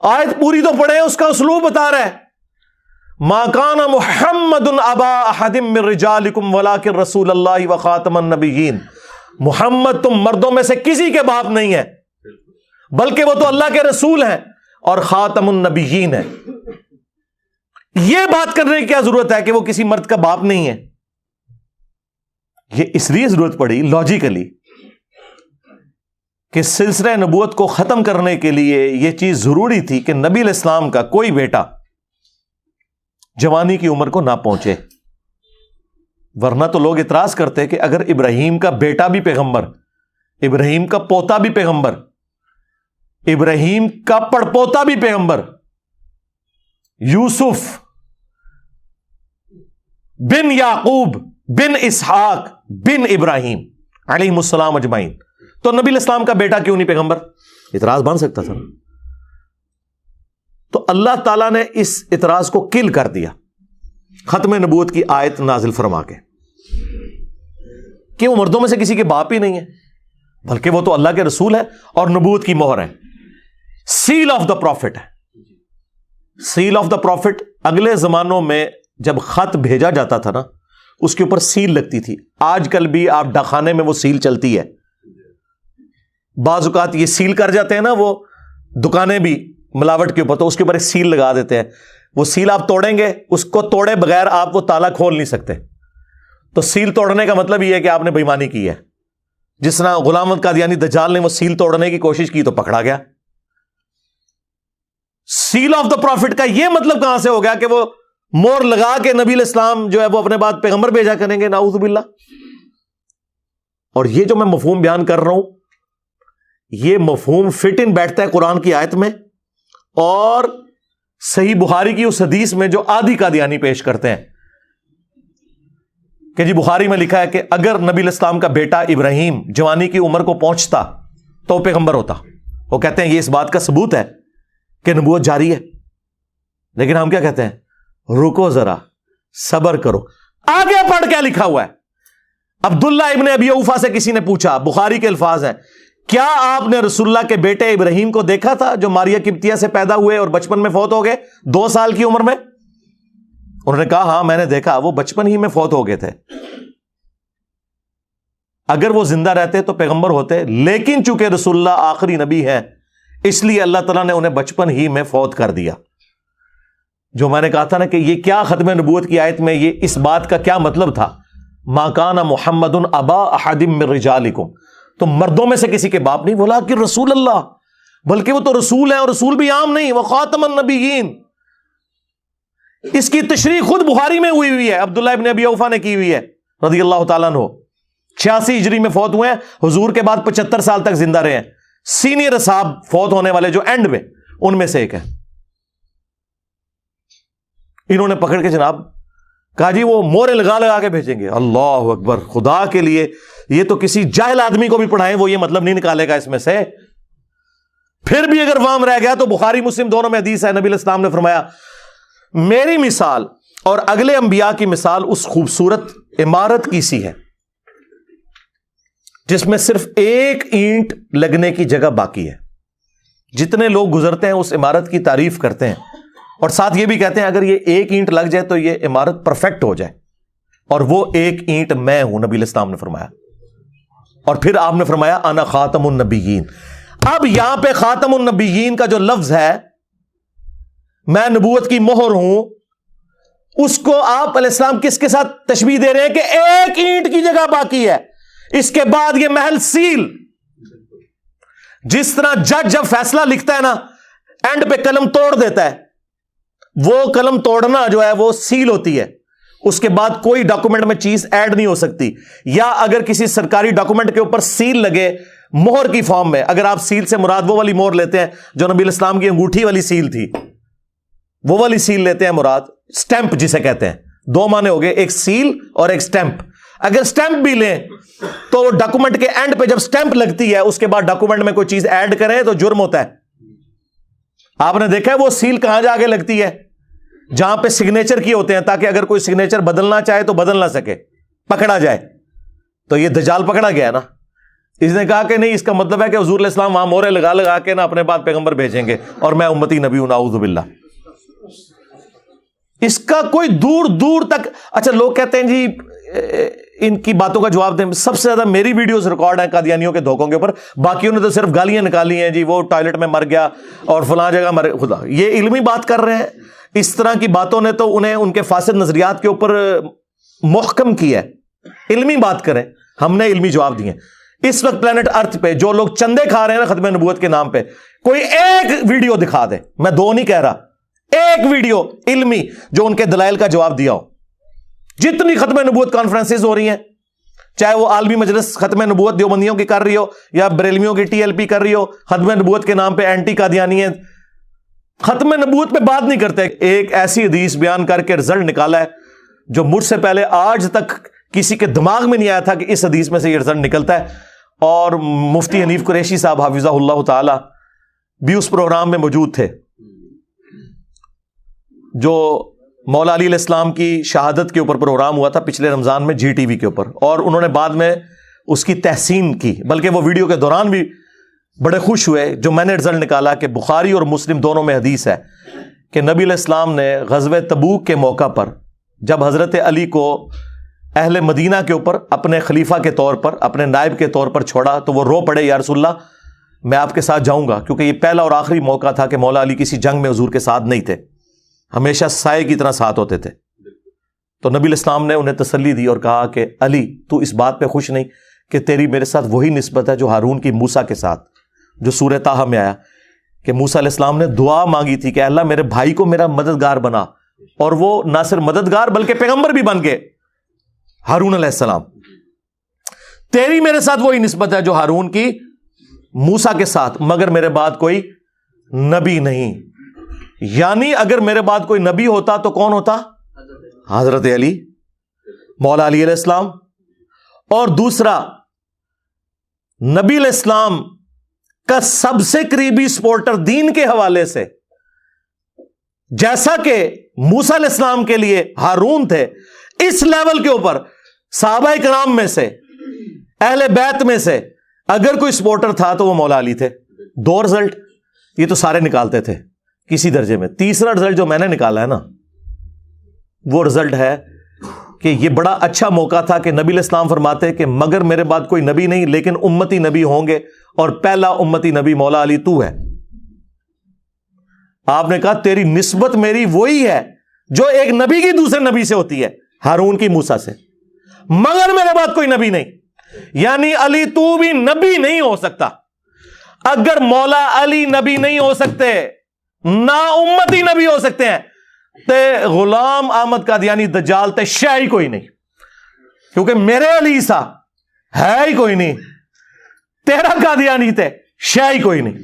آیت پوری تو پڑھیں، اس کا اسلوب بتا رہا ہے. ما کان محمد ابا احد من رجالکم ولکن رسول اللہ وخاتم النبیین. محمد تم مردوں میں سے کسی کے باپ نہیں ہے، بلکہ وہ تو اللہ کے رسول ہیں اور خاتم النبیین ہیں. یہ بات کرنے کی کیا ضرورت ہے کہ وہ کسی مرد کا باپ نہیں ہے؟ یہ اس لیے ضرورت پڑی لاجیکلی کہ سلسلہ نبوت کو ختم کرنے کے لیے یہ چیز ضروری تھی کہ نبی علیہ السلام کا کوئی بیٹا جوانی کی عمر کو نہ پہنچے. ورنہ تو لوگ اعتراض کرتے کہ اگر ابراہیم کا بیٹا بھی پیغمبر، ابراہیم کا پوتا بھی پیغمبر، ابراہیم کا پڑپوتا بھی پیغمبر، یوسف بن یعقوب بن اسحاق بن ابراہیم علیہ السلام اجمعین، تو نبی علیہ السلام کا بیٹا کیوں نہیں پیغمبر؟ اعتراض بن سکتا تھا. تو اللہ تعالیٰ نے اس اعتراض کو کل کر دیا ختم نبوت کی آیت نازل فرما کے کہ وہ مردوں میں سے کسی کے باپ ہی نہیں ہے، بلکہ وہ تو اللہ کے رسول ہے اور نبوت کی مہر ہے. سیل آف دا پروفٹ ہے. سیل آف دا پروفٹ اگلے زمانوں میں جب خط بھیجا جاتا تھا نا، اس کے اوپر سیل لگتی تھی. آج کل بھی آپ ڈاکخانے میں وہ سیل چلتی ہے. بعض اوقات یہ سیل کر جاتے ہیں نا وہ دکانیں بھی ملاوٹ کے اوپر، تو اس کے اوپر ایک سیل لگا دیتے ہیں. وہ سیل آپ توڑیں گے، اس کو توڑے بغیر آپ وہ تالا کھول نہیں سکتے. تو سیل توڑنے کا مطلب یہ ہے کہ آپ نے بے ایمانی کی ہے. جس طرح غلام احمد قادیانی دجال نے وہ سیل توڑنے کی کوشش کی تو پکڑا گیا. سیل آف دا پروفٹ کا یہ مطلب کہاں سے ہو گیا کہ وہ مور لگا کے نبی علیہ السلام جو ہے وہ اپنے بعد پیغمبر بھیجا کریں گے؟ نعوذ باللہ. اور یہ جو میں مفہوم بیان کر رہا ہوں، یہ مفہوم فٹ ان بیٹھتا ہے قرآن کی آیت میں اور صحیح بخاری کی اس حدیث میں جو آدھی قادیانی پیش کرتے ہیں کہ جی بخاری میں لکھا ہے کہ اگر نبی علیہ السلام کا بیٹا ابراہیم جوانی کی عمر کو پہنچتا تو وہ پیغمبر ہوتا. وہ کہتے ہیں یہ اس بات کا ثبوت ہے کہ نبوت جاری ہے. لیکن ہم کیا کہتے ہیں؟ رکو ذرا، صبر کرو، آگے پڑھ کیا لکھا ہوا ہے. عبداللہ ابن ابی اوفا سے کسی نے پوچھا، بخاری کے الفاظ ہیں، کیا آپ نے رسول اللہ کے بیٹے ابراہیم کو دیکھا تھا جو ماریہ قبطیہ سے پیدا ہوئے اور بچپن میں فوت ہو گئے 2 سال کی عمر میں؟ انہوں نے کہا ہاں میں نے دیکھا، وہ بچپن ہی میں فوت ہو گئے تھے. اگر وہ زندہ رہتے تو پیغمبر ہوتے، لیکن چونکہ رسول اللہ آخری نبی ہے اس لیے اللہ تعالیٰ نے انہیں بچپن ہی میں فوت کر دیا. جو میں نے کہا تھا نا کہ یہ کیا ختم نبوت کی آیت میں یہ اس بات کا کیا مطلب تھا؟ ما کان محمد ابا احد من رجالکم، تو مردوں میں سے کسی کے باپ نہیں، ولکن رسول اللہ، بلکہ وہ تو رسول ہے، اور رسول بھی عام نہیں، وخاتم النبیین. اس کی تشریح خود بخاری میں ہوئی ہے، عبداللہ ابن ابی اوفا نے کی ہوئی ہے رضی اللہ تعالیٰ عنہ. 86 ہجری میں فوت ہوئے ہیں، حضور کے بعد 75 سال تک زندہ رہے ہیں. سینئر اصحاب فوت ہونے والے جو اینڈ میں، ان میں سے ایک ہے. انہوں نے پکڑ کے جناب کہا جی وہ مورے لگا لگا کے بھیجیں گے. اللہ اکبر، خدا کے لیے یہ تو کسی جاہل آدمی کو بھی پڑھائیں وہ یہ مطلب نہیں نکالے گا اس میں سے. پھر بھی اگر وام رہ گیا تو بخاری مسلم دونوں میں حدیث ہے، نبی علیہ السلام نے فرمایا میری مثال اور اگلے انبیاء کی مثال اس خوبصورت عمارت کی سی ہے جس میں صرف ایک اینٹ لگنے کی جگہ باقی ہے. جتنے لوگ گزرتے ہیں اس عمارت کی تعریف کرتے ہیں اور ساتھ یہ بھی کہتے ہیں اگر یہ ایک اینٹ لگ جائے تو یہ عمارت پرفیکٹ ہو جائے، اور وہ ایک اینٹ میں ہوں، نبی علیہ السلام نے فرمایا. اور پھر آپ نے فرمایا انا خاتم النبیین. اب یہاں پہ خاتم النبیین کا جو لفظ ہے، میں نبوت کی مہر ہوں، اس کو آپ علیہ السلام کس کے ساتھ تشبیہ دے رہے ہیں کہ ایک اینٹ کی جگہ باقی ہے، اس کے بعد یہ محل سیل. جس طرح جج جب فیصلہ لکھتا ہے نا، اینڈ پہ قلم توڑ دیتا ہے، وہ قلم توڑنا جو ہے وہ سیل ہوتی ہے، اس کے بعد کوئی ڈاکومنٹ میں چیز ایڈ نہیں ہو سکتی. یا اگر کسی سرکاری ڈاکومنٹ کے اوپر سیل لگے مہر کی فارم میں، اگر آپ سیل سے مراد وہ والی مہر لیتے ہیں جو نبی علیہ السلام کی انگوٹھی والی سیل تھی، وہ والی سیل لیتے ہیں مراد، سٹیمپ جسے کہتے ہیں. 2 معنی ہو گئے، ایک سیل اور ایک سٹیمپ. اگر سٹیمپ بھی لیں تو ڈاکومنٹ کے اینڈ پہ جب سٹیمپ لگتی ہے اس کے بعد ڈاکومنٹ میں کوئی چیز ایڈ کریں تو جرم ہوتا ہے. آپ نے دیکھا ہے وہ سیل کہاں جا کے لگتی ہے؟ جہاں پہ سگنیچر کی ہوتے ہیں، تاکہ اگر کوئی سگنیچر بدلنا چاہے تو بدل نہ سکے، پکڑا جائے. تو یہ دجال پکڑا گیا نا، اس نے کہا کہ نہیں، اس کا مطلب ہے کہ حضور علیہ السلام وہاں مورے لگا لگا کے نا اپنے بعد پیغمبر بھیجیں گے اور میں امتی نبی ہوں، نعوذ باللہ۔ اس کا کوئی دور دور تک، اچھا لوگ کہتے ہیں جی ان کی باتوں کا جواب دیں، سب سے زیادہ میری ویڈیوز ریکارڈ ہیں قادیانیوں کے دھوکوں کے اوپر، باقیوں نے تو صرف گالیاں نکالی ہیں جی، وہ ٹوائلٹ میں مر گیا اور فلاں جگہ مر، خدا یہ علمی بات کر رہے ہیں۔ اس طرح کی باتوں نے تو انہیں ان کے فاسد نظریات کے اوپر محکم کیا ہے۔ علمی بات کریں، ہم نے علمی جواب دیے۔ اس وقت پلانٹ ارتھ پہ جو لوگ چندے کھا رہے ہیں نا ختم نبوت کے نام پہ، کوئی ایک ویڈیو دکھا دے، میں دو نہیں کہہ رہا، ایک ویڈیو علمی جو ان کے دلائل کا جواب دیا ہو۔ جتنی ختم نبوت کانفرنسز ہو رہی ہیں، چاہے وہ عالمی مجلس ختم نبوت دیوبندیوں کی کر رہی ہو یا بریلویوں کی ٹی ایل پی کر رہی ہو، ختم نبوت کے نام پہ اینٹی قادیانی ہیں، ختم نبوت پہ بات نہیں کرتے۔ ایک ایسی حدیث بیان کر کے رزلٹ نکالا ہے جو مجھ سے پہلے آج تک کسی کے دماغ میں نہیں آیا تھا کہ اس حدیث میں سے یہ رزلٹ نکلتا ہے، اور مفتی حنیف قریشی صاحب حافظہ اللہ تعالی بھی اس پروگرام میں موجود تھے جو مولا علی علیہ السلام کی شہادت کے اوپر پروگرام ہوا تھا پچھلے رمضان میں جی ٹی وی کے اوپر، اور انہوں نے بعد میں اس کی تحسین کی، بلکہ وہ ویڈیو کے دوران بھی بڑے خوش ہوئے جو میں نے رزلٹ نکالا کہ بخاری اور مسلم دونوں میں حدیث ہے کہ نبی علیہ السلام نے غزوہ تبوک کے موقع پر جب حضرت علی کو اہل مدینہ کے اوپر اپنے خلیفہ کے طور پر، اپنے نائب کے طور پر چھوڑا تو وہ رو پڑے، یا رسول اللہ میں آپ کے ساتھ جاؤں گا، کیونکہ یہ پہلا اور آخری موقع تھا کہ مولا علی کسی جنگ میں حضور کے ساتھ نہیں تھے، ہمیشہ سائے کی طرح ساتھ ہوتے تھے۔ تو نبی علیہ السلام نے انہیں تسلی دی اور کہا کہ علی تو اس بات پہ خوش نہیں کہ تیری میرے ساتھ وہی نسبت ہے جو ہارون کی موسیٰ کے ساتھ، جو سورہ طٰہٰ میں آیا کہ موسیٰ علیہ السلام نے دعا مانگی تھی کہ اللہ میرے بھائی کو میرا مددگار بنا، اور وہ نہ صرف مددگار بلکہ پیغمبر بھی بن گئے ہارون علیہ السلام۔ تیری میرے ساتھ وہی نسبت ہے جو ہارون کی موسیٰ کے ساتھ، مگر میرے بعد کوئی نبی نہیں۔ یعنی اگر میرے بعد کوئی نبی ہوتا تو کون ہوتا؟ حضرت علی، مولا علی علیہ السلام۔ اور دوسرا، نبی علیہ السلام کا سب سے قریبی سپورٹر دین کے حوالے سے، جیسا کہ موسیٰ علیہ السلام کے لیے ہارون تھے، اس لیول کے اوپر صحابہ کرام میں سے، اہل بیت میں سے اگر کوئی سپورٹر تھا تو وہ مولا علی تھے۔ دو رزلٹ یہ تو سارے نکالتے تھے کسی درجے میں۔ تیسرا رزلٹ جو میں نے نکالا ہے نا، وہ رزلٹ ہے کہ یہ بڑا اچھا موقع تھا کہ نبی علیہ السلام فرماتے کہ مگر میرے بعد کوئی نبی نہیں لیکن امتی نبی ہوں گے، اور پہلا امتی نبی مولا علی تو ہے۔ آپ نے کہا تیری نسبت میری وہی ہے جو ایک نبی کی دوسرے نبی سے ہوتی ہے، ہارون کی موسیٰ سے، مگر میرے بعد کوئی نبی نہیں۔ یعنی علی تو بھی نبی نہیں ہو سکتا۔ اگر مولا علی نبی نہیں ہو سکتے، نہ امتی نبی ہو سکتے ہیں، تے غلام احمد قادیانی دجال تے شے ہی کوئی نہیں، کیونکہ میرے علی سا ہے ہی کوئی نہیں، تیرا قادیانی تے شے ہی کوئی نہیں۔